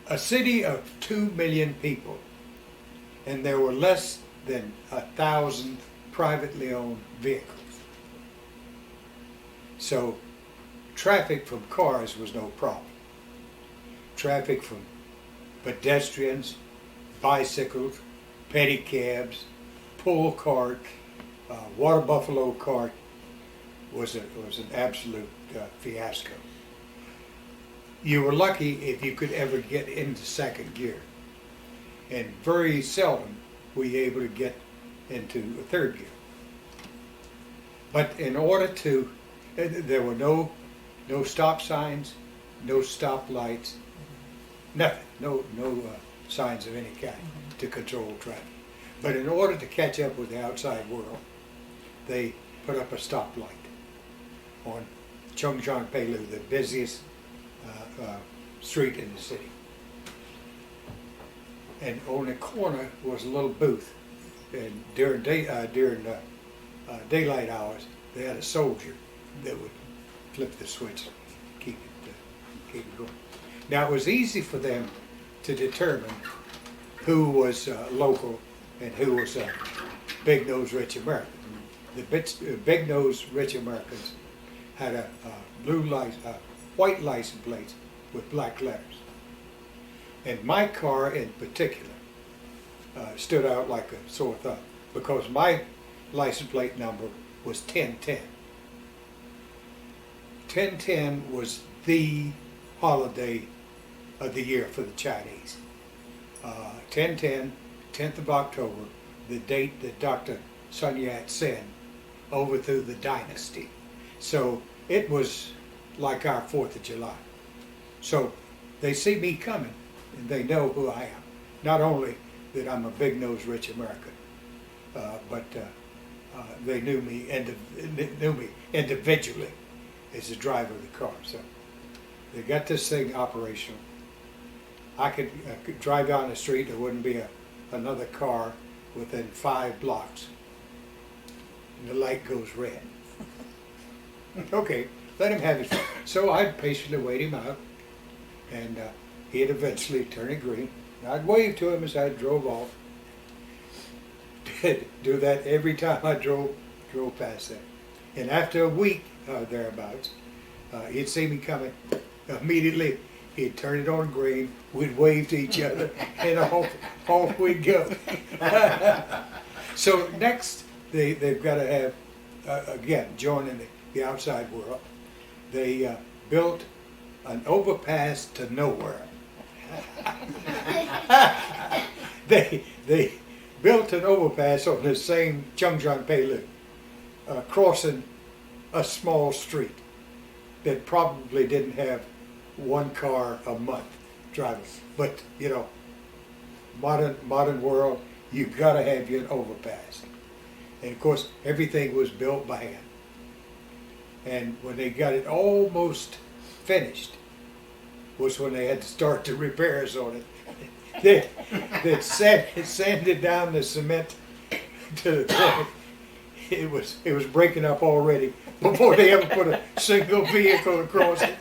a city of 2 million people, and there were less than 1,000 privately owned vehicles. So traffic from cars was no problem. Traffic from pedestrians, bicycles, pedicabs, pull cart, water buffalo cart was an absolute fiasco. You were lucky if you could ever get into second gear, and very seldom were you able to get into a third gear. But in order to, there were no stop signs, no stop lights, nothing, no signs of any kind to control traffic. But in order to catch up with the outside world, they put up a stoplight on Taipei, the busiest street in the city. And on the corner was a little booth, and during daylight hours, they had a soldier that would flip the switch, keep it going. Now it was easy for them to determine who was local and who was a big-nosed rich American. The big-nosed rich Americans had a white license plate with black letters. And my car in particular stood out like a sore thumb because my license plate number was 1010. 1010 was the holiday of the year for the Chinese. 1010, 10th of October, the date that Dr. Sun Yat-sen overthrew the dynasty. So it was like our 4th of July. So they see me coming and they know who I am. Not only that I'm a big-nosed rich American, but they knew me individually as the driver of the car. So they got this thing operational. I could drive down the street, there wouldn't be another car within 5 blocks. And the light goes red. Okay, let him have his fun. So I'd patiently wait him out, and he'd eventually turn it green. And I'd wave to him as I drove off. Do that every time I drove past there. And after a week thereabouts, he'd see me coming. Immediately, he'd turn it on green. We'd wave to each other, and off we'd go. So next, they've got to have again joining the outside world. They built an overpass to nowhere. They built an overpass on the same Taipei, crossing a small street that probably didn't have one car a month driving. But you know, modern world, you've got to have your overpass. And of course, everything was built by hand. And when they got it almost finished, was when they had to start the repairs on it. They sanded down the cement to the point. It was breaking up already before they ever put a single vehicle across it.